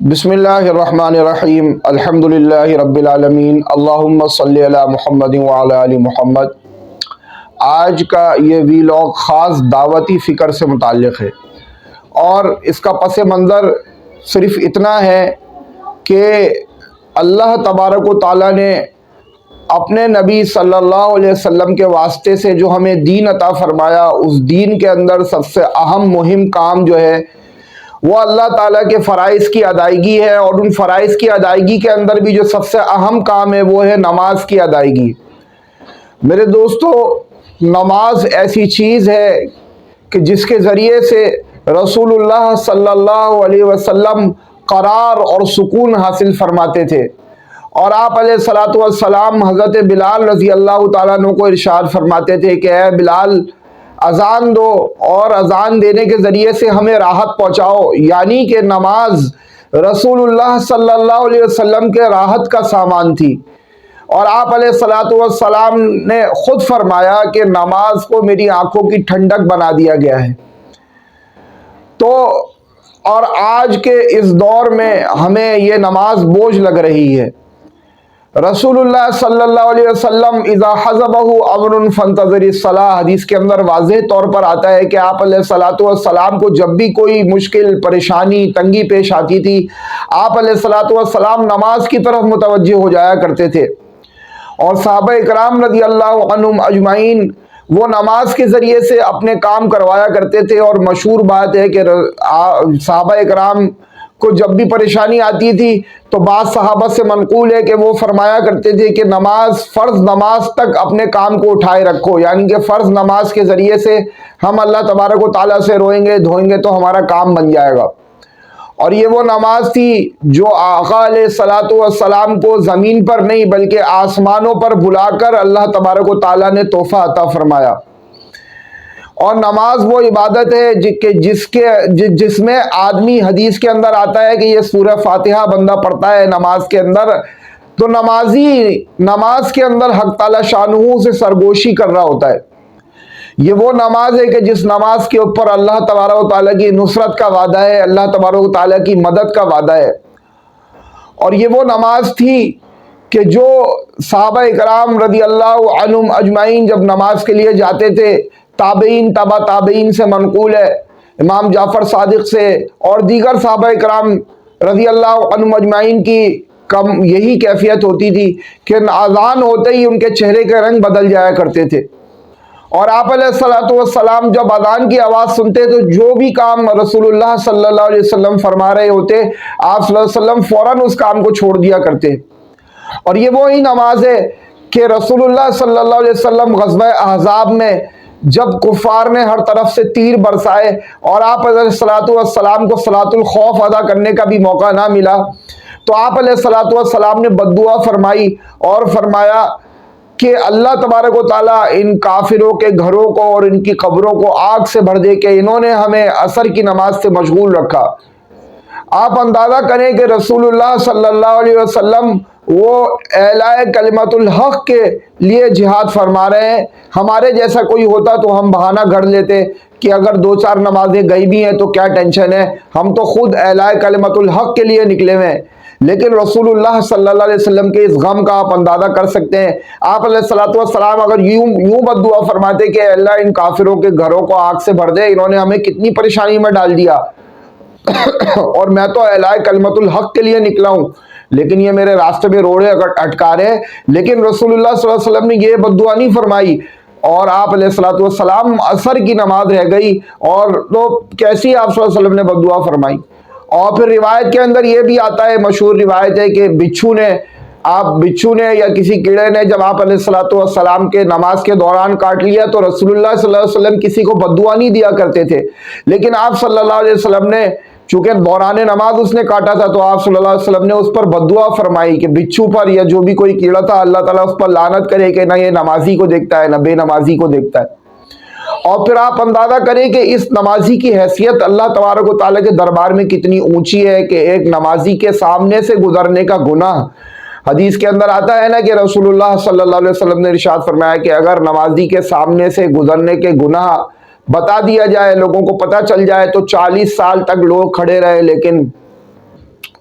بسم اللہ الرحمن الرحیم الحمدللہ رب العالمین اللہم صلی علی محمد وعلی آل محمد۔ آج کا یہ ویلاگ خاص دعوتی فکر سے متعلق ہے اور اس کا پس منظر صرف اتنا ہے کہ اللہ تبارک و تعالیٰ نے اپنے نبی صلی اللہ علیہ وسلم کے واسطے سے جو ہمیں دین عطا فرمایا، اس دین کے اندر سب سے اہم مہم کام جو ہے وہ اللہ تعالیٰ کے فرائض کی ادائیگی ہے، اور ان فرائض کی ادائیگی کے اندر بھی جو سب سے اہم کام ہے وہ ہے نماز کی ادائیگی۔ میرے دوستو، نماز ایسی چیز ہے کہ جس کے ذریعے سے رسول اللہ صلی اللہ علیہ وسلم قرار اور سکون حاصل فرماتے تھے، اور آپ علیہ الصلاۃ والسلام حضرت بلال رضی اللہ تعالیٰ عنہ کو ارشاد فرماتے تھے کہ اے بلال، اذان دو اور اذان دینے کے ذریعے سے ہمیں راحت پہنچاؤ، یعنی کہ نماز رسول اللہ صلی اللہ علیہ وسلم کے راحت کا سامان تھی۔ اور آپ علیہ الصلاۃ والسلام نے خود فرمایا کہ نماز کو میری آنکھوں کی ٹھنڈک بنا دیا گیا ہے۔ تو اور آج کے اس دور میں ہمیں یہ نماز بوجھ لگ رہی ہے۔ رسول اللہ صلی اللہ علیہ وسلم اذا حضبہ امر فانتظر الصلاۃ، حدیث کے اندر واضح طور پر آتا ہے کہ آپ علیہ الصلاۃ والسلام کو جب بھی کوئی مشکل، پریشانی، تنگی پیش آتی تھی، آپ علیہ الصلاۃ والسلام نماز کی طرف متوجہ ہو جایا کرتے تھے، اور صحابہ اکرام رضی اللہ عنہم اجمعین وہ نماز کے ذریعے سے اپنے کام کروایا کرتے تھے۔ اور مشہور بات ہے کہ صحابہ اکرام کو جب بھی پریشانی آتی تھی تو بعض صحابہ سے منقول ہے کہ وہ فرمایا کرتے تھے کہ نماز، فرض نماز تک اپنے کام کو اٹھائے رکھو، یعنی کہ فرض نماز کے ذریعے سے ہم اللہ تبارک و تعالیٰ سے روئیں گے، دھوئیں گے تو ہمارا کام بن جائے گا۔ اور یہ وہ نماز تھی جو آقا علیہ الصلاۃ والسلام کو زمین پر نہیں بلکہ آسمانوں پر بلا کر اللہ تبارک و تعالیٰ نے تحفہ عطا فرمایا۔ اور نماز وہ عبادت ہے کہ جس میں آدمی، حدیث کے اندر آتا ہے کہ یہ سورہ فاتحہ بندہ پڑھتا ہے نماز کے اندر تو نمازی نماز کے اندر حق تعالی شانہ سے سرگوشی کر رہا ہوتا ہے۔ یہ وہ نماز ہے کہ جس نماز کے اوپر اللہ تبارک و تعالیٰ کی نصرت کا وعدہ ہے، اللہ تبارک و تعالیٰ کی مدد کا وعدہ ہے۔ اور یہ وہ نماز تھی کہ جو صحابہ اکرام رضی اللہ عنہم اجمعین جب نماز کے لیے جاتے تھے، تابعین، تبع تابعین سے منقول ہے، امام جعفر صادق سے اور دیگر صحابہ اکرام رضی اللہ عنہم اجمعین کی یہی کیفیت ہوتی تھی کہ اذان ہوتے ہی ان کے چہرے کے رنگ بدل جایا کرتے تھے۔ اور آپ علیہ الصلاۃ والسلام جب اذان کی آواز سنتے تو جو بھی کام رسول اللہ صلی اللہ علیہ وسلم فرما رہے ہوتے، آپ صلی اللہ علیہ وسلم فوراً اس کام کو چھوڑ دیا کرتے۔ اور یہ وہی نماز ہے کہ رسول اللہ صلی اللہ علیہ وسلم غزوہ احزاب میں جب کفار نے ہر طرف سے تیر برسائے اور آپ علیہ الصلاۃ والسلام کو صلاۃ الخوف ادا کرنے کا بھی موقع نہ ملا، تو آپ علیہ الصلاۃ والسلام نے بد دعا فرمائی اور فرمایا کہ اللہ تبارک و تعالیٰ ان کافروں کے گھروں کو اور ان کی قبروں کو آگ سے بھر دے کہ انہوں نے ہمیں عصر کی نماز سے مشغول رکھا۔ آپ اندازہ کریں کہ رسول اللہ صلی اللہ علیہ وسلم وہ اعلاء کلمت الحق کے لیے جہاد فرما رہے ہیں۔ ہمارے جیسا کوئی ہوتا تو ہم بہانہ گھڑ لیتے کہ اگر 2-4 نمازیں گئی بھی ہیں تو کیا ٹینشن ہے، ہم تو خود اعلاء کلمت الحق کے لیے نکلے ہوئے ہیں۔ لیکن رسول اللہ صلی اللہ علیہ وسلم کے اس غم کا آپ اندازہ کر سکتے ہیں۔ آپ علیہ الصلاۃ والسلام اگر یوں بد دعا فرماتے کہ اللہ ان کافروں کے گھروں کو آگ سے بھر دے، انہوں نے ہمیں کتنی پریشانی میں ڈال دیا اور میں تو اعلاء کلمت الحق کے لیے نکلا ہوں، لیکن یہ میرے راستے میں روڑے اٹکا رہے ہیں۔ لیکن رسول اللہ صلی اللہ علیہ وسلم نے یہ بد دعا نہیں فرمائی، اور آپ علیہ الصلاۃ والسلام عصر کی نماز رہ گئی اور تو کیسی آپ صلی اللہ علیہ وسلم نے بد دعا فرمائی۔ اور پھر روایت کے اندر یہ بھی آتا ہے، مشہور روایت ہے کہ بچھو نے یا کسی کیڑے نے جب آپ علیہ الصلاۃ والسلام کے نماز کے دوران کاٹ لیا تو رسول اللہ صلی اللہ علیہ وسلم کسی کو بد دعا نہیں دیا کرتے تھے، لیکن آپ صلی اللہ علیہ وسلم نے چونکہ دوران نماز اس نے کاٹا تھا تو آپ صلی اللہ علیہ وسلم نے اس پر بد دعا فرمائی کہ بچھو پر یا جو بھی کوئی کیڑا تھا اللہ تعالیٰ اس پر لعنت کرے کہ نہ یہ نمازی کو دیکھتا ہے نہ بے نمازی کو دیکھتا ہے۔ اور پھر آپ اندازہ کریں کہ اس نمازی کی حیثیت اللہ تبارک و تعالیٰ کے دربار میں کتنی اونچی ہے کہ ایک نمازی کے سامنے سے گزرنے کا گناہ، حدیث کے اندر آتا ہے نا کہ رسول اللہ صلی اللہ علیہ وسلم نے ارشاد فرمایا کہ اگر نمازی کے سامنے سے گزرنے کے گناہ بتا دیا جائے، لوگوں کو پتہ چل جائے تو 40 سال تک لوگ کھڑے رہے لیکن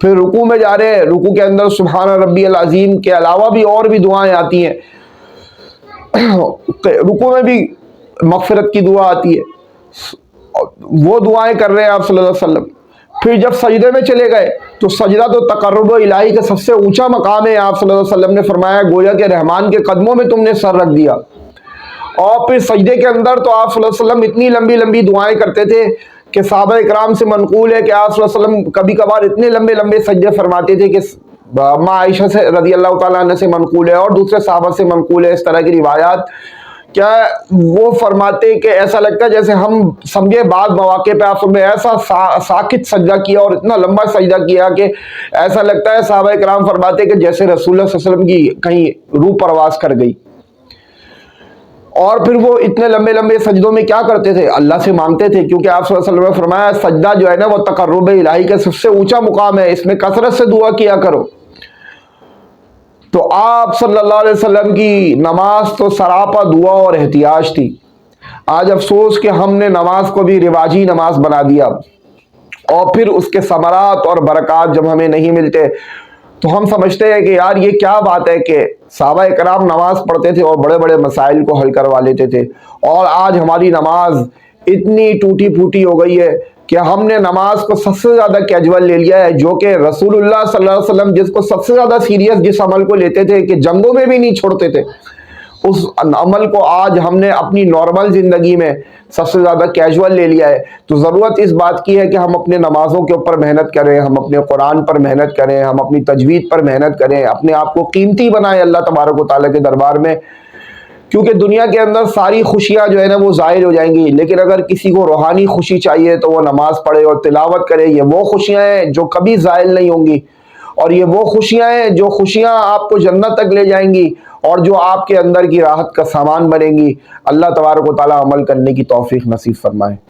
پھر رکوع میں جا رہے ہیں، رکوع کے اندر سبحان ربی العظیم کے علاوہ بھی اور بھی دعائیں آتی ہیں، رکوع میں بھی مغفرت کی دعا آتی ہے، وہ دعائیں کر رہے ہیں آپ صلی اللہ علیہ وسلم۔ پھر جب سجدے میں چلے گئے تو سجدہ تو تقرب الہی کا سب سے اونچا مقام ہے، آپ صلی اللہ علیہ وسلم نے فرمایا گویا کہ رحمان کے قدموں میں تم نے سر رکھ دیا۔ اور پھر سجدے کے اندر تو آپ صلی اللہ علیہ وسلم اتنی لمبی لمبی دعائیں کرتے تھے کہ صحابہ اکرام سے منقول ہے کہ آپ صلی اللہ علیہ وسلم کبھی کبھار اتنے لمبے لمبے سجدے فرماتے تھے کہ ماں عائشہ سے رضی اللہ تعالیٰ عنہ سے منقول ہے اور دوسرے صحابہ سے منقول ہے اس طرح کی روایات، کیا وہ فرماتے کہ ایسا لگتا ہے جیسے ہم سمجھے بعض مواقع پہ آپ نے ایسا ساکت سجدہ کیا اور اتنا لمبا سجدہ کیا کہ ایسا لگتا ہے، صحابہ اکرام فرماتے کہ جیسے رسول اللہ صلی اللہ علیہ وسلم کی کہیں روح پرواز کر گئی۔ اور پھر وہ اتنے لمبے لمبے سجدوں میں کیا کرتے تھے؟ اللہ سے مانگتے تھے، کیونکہ آپ صلی اللہ علیہ وسلم نے فرمایا سجدہ جو ہے نا وہ تقرب الہی کا سب سے اونچا مقام ہے، اس میں کثرت سے دعا کیا کرو۔ تو آپ صلی اللہ علیہ وسلم کی نماز تو سراپا دعا اور احتیاج تھی۔ آج افسوس کہ ہم نے نماز کو بھی رواجی نماز بنا دیا، اور پھر اس کے ثمرات اور برکات جب ہمیں نہیں ملتے تو ہم سمجھتے ہیں کہ یار یہ کیا بات ہے کہ صحابہ اکرام نماز پڑھتے تھے اور بڑے بڑے مسائل کو حل کروا لیتے تھے، اور آج ہماری نماز اتنی ٹوٹی پھوٹی ہو گئی ہے کہ ہم نے نماز کو سب سے زیادہ کیجول لے لیا ہے، جو کہ رسول اللہ صلی اللہ علیہ وسلم جس کو سب سے زیادہ سیریس جس عمل کو لیتے تھے کہ جنگوں میں بھی نہیں چھوڑتے تھے، اس عمل کو آج ہم نے اپنی نارمل زندگی میں سب سے زیادہ کیجول لے لیا ہے۔ تو ضرورت اس بات کی ہے کہ ہم اپنے نمازوں کے اوپر محنت کریں، ہم اپنے قرآن پر محنت کریں، ہم اپنی تجوید پر محنت کریں، اپنے آپ کو قیمتی بنائیں اللہ تبارک و تعالیٰ کے دربار میں، کیونکہ دنیا کے اندر ساری خوشیاں جو ہے نا وہ ظاہر ہو جائیں گی، لیکن اگر کسی کو روحانی خوشی چاہیے تو وہ نماز پڑھے اور تلاوت کرے۔ یہ وہ خوشیاں ہیں جو کبھی زائل نہیں ہوں گی، اور یہ وہ خوشیاں ہیں جو خوشیاں آپ کو جنت تک لے جائیں گی اور جو آپ کے اندر کی راحت کا سامان بنیں گی۔ اللہ تبارک و تعالیٰ عمل کرنے کی توفیق نصیب فرمائے۔